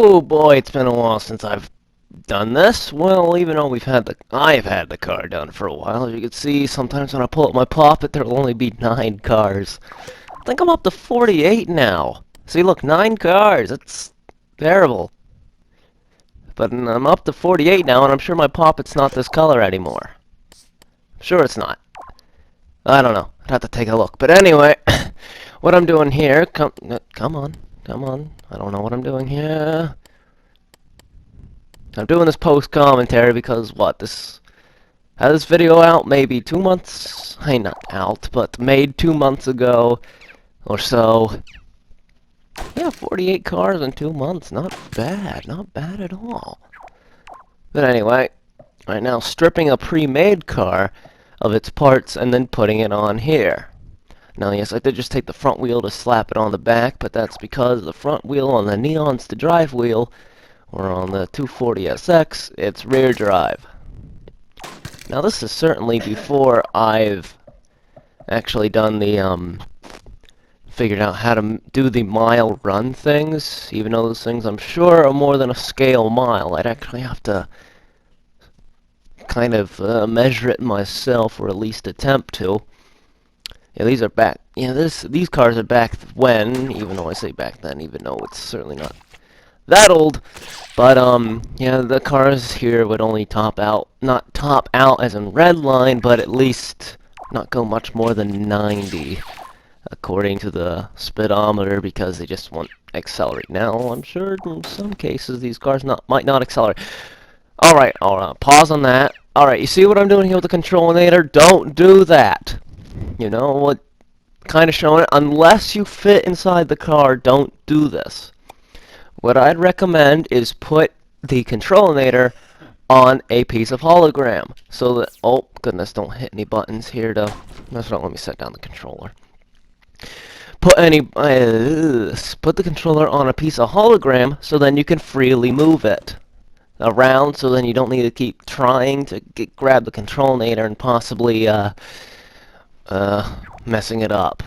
Oh boy, it's been a while since I've done this. Well, even though I've had the car done for a while. As you can see, sometimes when I pull up my Poppet, there'll only be 9 cars. I think I'm up to 48 now. See, look, 9 cars. It's terrible. But I'm up to 48 now, and I'm sure my Poppet's not this color anymore. I'm sure it's not. I don't know. I'd have to take a look. But anyway, what I'm doing here... Come on. Come on. I don't know what I'm doing here. I'm doing this post-commentary because, had this video out maybe 2 months... Hey, not out, but made 2 months ago or so. Yeah, 48 cars in 2 months. Not bad. Not bad at all. But anyway, right now, stripping a pre-made car of its parts and then putting it on here. Now, yes, I did just take the front wheel to slap it on the back, but that's because the front wheel on the Neon's the drive wheel, or on the 240SX, it's rear drive. Now, this is certainly before I've actually done the, figured out how to do the mile run things, even though those things I'm sure are more than a scale mile. I'd actually have to kind of measure it myself, or at least attempt to. Yeah, these are back. Yeah, these cars are back when, even though I say back then, even though it's certainly not that old. But yeah, the cars here would only not top out as in red line, but at least not go much more than 90, according to the speedometer, because they just won't accelerate. Now, I'm sure in some cases these cars might not accelerate. Alright, pause on that. Alright, you see what I'm doing here with the Controllator? Don't do that. You know what? Kind of showing it. Unless you fit inside the car, don't do this. What I'd recommend is put the Controllator on a piece of hologram. So that, oh goodness, don't hit any buttons here to, that's not, let me set down the controller. Put the controller on a piece of hologram so then you can freely move it around, so then you don't need to keep trying to grab the Controllator and possibly messing it up.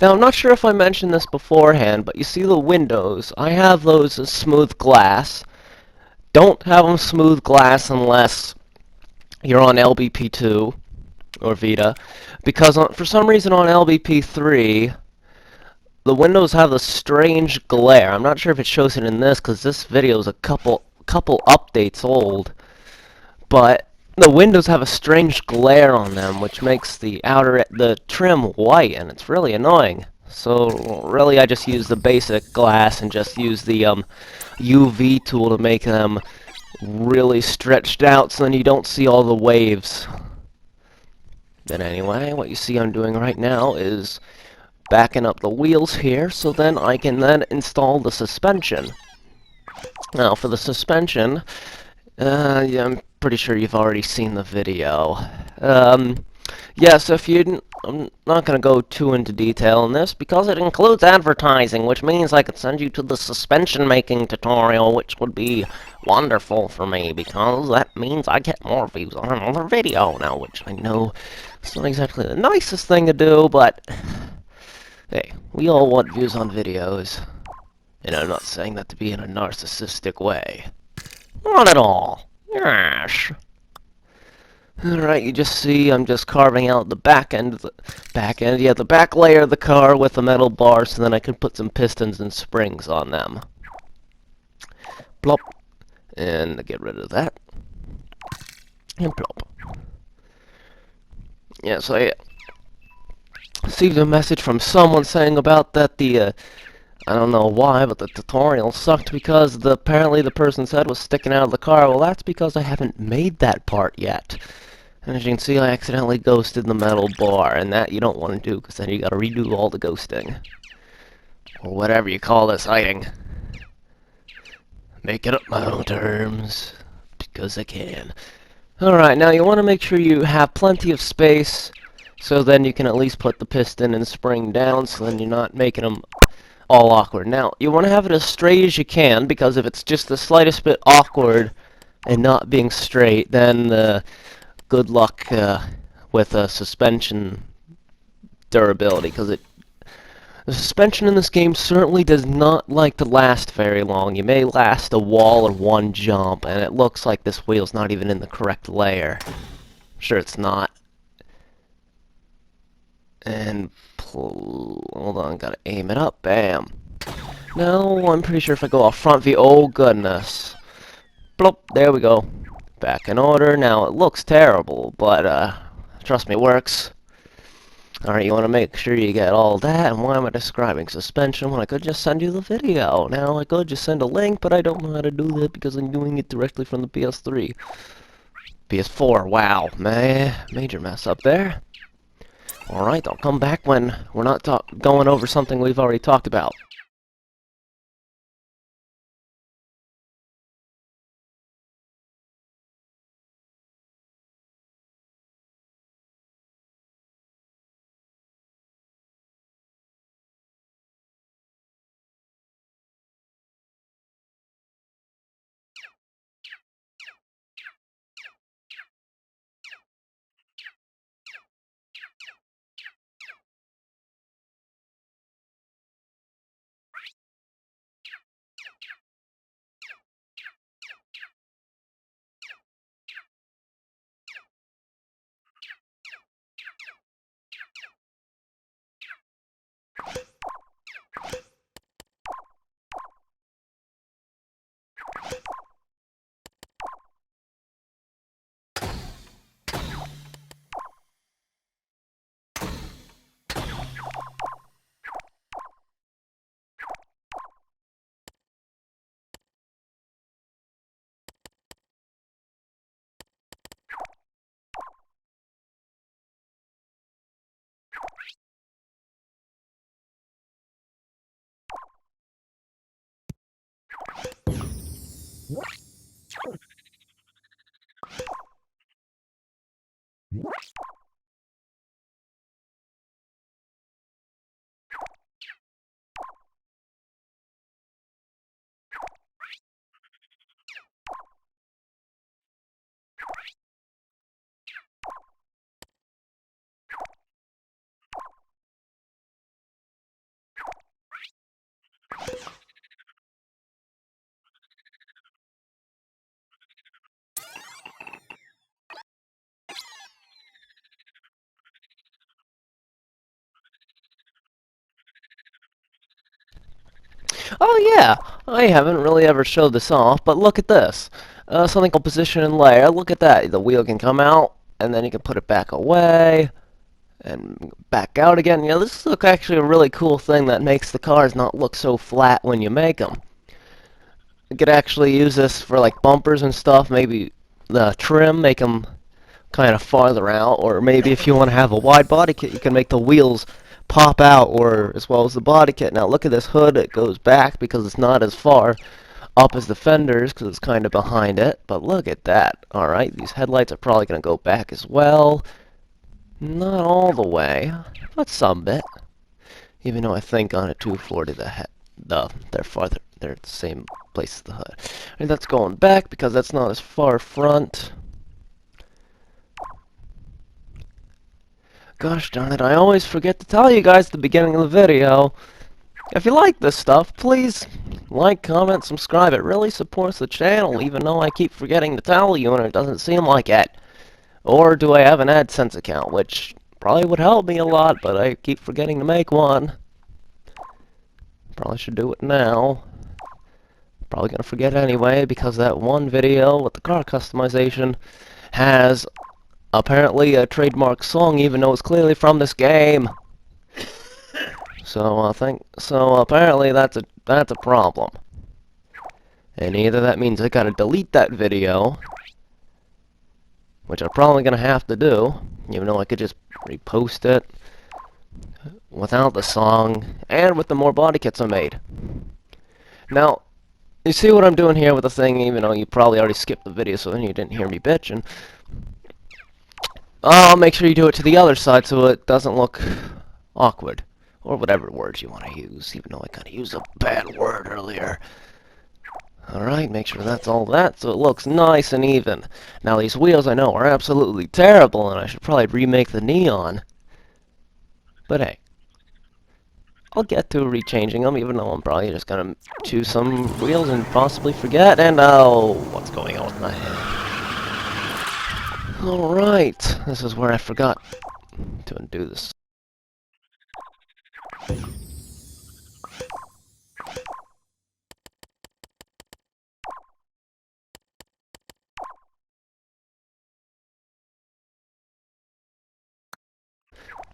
Now, I'm not sure if I mentioned this beforehand, but you see the windows. I have those as smooth glass. Don't have them smooth glass unless you're on LBP2 or Vita, because for some reason on LBP3, the windows have a strange glare. I'm not sure if it shows it in this, because this video is a couple updates old, but the windows have a strange glare on them, which makes the trim white, and it's really annoying. So really, I just use the basic glass and just use the UV tool to make them really stretched out, so then you don't see all the waves. Then anyway, what you see I'm doing right now is backing up the wheels here, so then I can then install the suspension. Now, for the suspension, yeah, I'm pretty sure you've already seen the video. Yeah, so if you didn't, I'm not going to go too into detail on this, because it includes advertising, which means I could send you to the suspension making tutorial, which would be wonderful for me, because that means I get more views on another video now, which I know it's not exactly the nicest thing to do, but hey, we all want views on videos. And I'm not saying that to be in a narcissistic way. Not at all. Yes. Alright, you just see I'm just carving out the the back layer of the car with a metal bar, so then I can put some pistons and springs on them. Plop. And get rid of that. And plop. Yeah, so I received a message from someone saying about that I don't know why, but the tutorial sucked because apparently the person's head was sticking out of the car. Well, that's because I haven't made that part yet. And as you can see, I accidentally ghosted the metal bar, and that you don't want to do, because then you gotta redo all the ghosting. Or whatever you call this hiding. Make it up my own terms, because I can. Alright, now you want to make sure you have plenty of space, so then you can at least put the piston and spring down, so then you're not making them all awkward. Now, you want to have it as straight as you can, because if it's just the slightest bit awkward and not being straight, then good luck with suspension durability, because The suspension in this game certainly does not like to last very long. You may last a wall or one jump, and it looks like this wheel's not even in the correct layer. I'm sure it's not. And hold on, gotta aim it up. Bam. No, I'm pretty sure if I go off front view, oh goodness. Plop, there we go. Back in order. Now it looks terrible, but trust me, it works. Alright, you want to make sure you get all that, and why am I describing suspension when I could just send you the video? Now, I could just send a link, but I don't know how to do that because I'm doing it directly from the PS3. PS4, wow, major mess up there. Alright, I'll come back when we're not going over something we've already talked about. Oh yeah, I haven't really ever showed this off, but look at this. Something called position and layer. Look at that. The wheel can come out, and then you can put it back away, and back out again. You know, this is actually a really cool thing that makes the cars not look so flat when you make them. You could actually use this for like bumpers and stuff, maybe the trim, make them kind of farther out, or maybe if you want to have a wide body kit, you can make the wheels pop out, or as well as the body kit. Now look at this hood, it goes back because it's not as far up as the fenders because it's kind of behind it, but look at that. Alright, these headlights are probably going to go back as well. Not all the way, but some bit. Even though I think on a 240 they're farther, they're at the same place as the hood. And that's going back because that's not as far front. Gosh darn it, I always forget to tell you guys at the beginning of the video. If you like this stuff, please like, comment, subscribe. It really supports the channel, even though I keep forgetting to tell you and it doesn't seem like it. Or do I have an AdSense account, which probably would help me a lot, but I keep forgetting to make one. Probably should do it now. Probably gonna forget anyway, because that one video with the car customization has apparently a trademark song, even though it's clearly from this game. So apparently that's a problem. And either that means I gotta delete that video, which I'm probably gonna have to do, even though I could just repost it without the song and with the more body kits I made. Now, you see what I'm doing here with the thing, even though you probably already skipped the video, so then you didn't hear me bitching. I'll make sure you do it to the other side so it doesn't look awkward. Or whatever words you want to use, even though I kind of used a bad word earlier. Alright, make sure that's all that, so it looks nice and even. Now these wheels I know are absolutely terrible, and I should probably remake the neon. But hey. I'll get to rechanging them, even though I'm probably just gonna choose some wheels and possibly forget, and oh, what's going on with my head? Alright, this is where I forgot to undo this.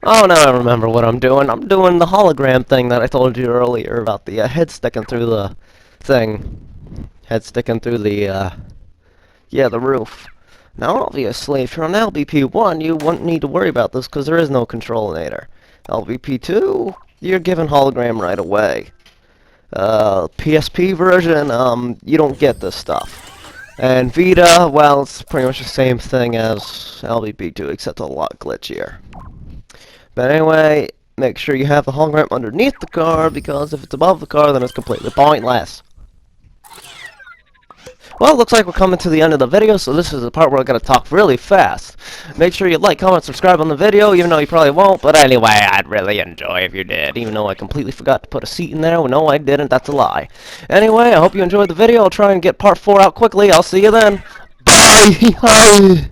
Oh, now I remember what I'm doing. I'm doing the hologram thing that I told you earlier about the head sticking through the thing. Head sticking through the, yeah, the roof. Now, obviously, if you're on LBP1, you wouldn't need to worry about this because there is no Controllator. LBP2, you're given hologram right away. PSP version, you don't get this stuff. And Vita, well, it's pretty much the same thing as LBP2, except a lot glitchier. But anyway, make sure you have the hologram underneath the car, because if it's above the car, then it's completely pointless. Well, it looks like we're coming to the end of the video, so this is the part where I'm going to talk really fast. Make sure you like, comment, subscribe on the video, even though you probably won't, but anyway, I'd really enjoy if you did, even though I completely forgot to put a seat in there. Well, no, I didn't, that's a lie. Anyway, I hope you enjoyed the video. I'll try and get part 4 out quickly. I'll see you then. Bye!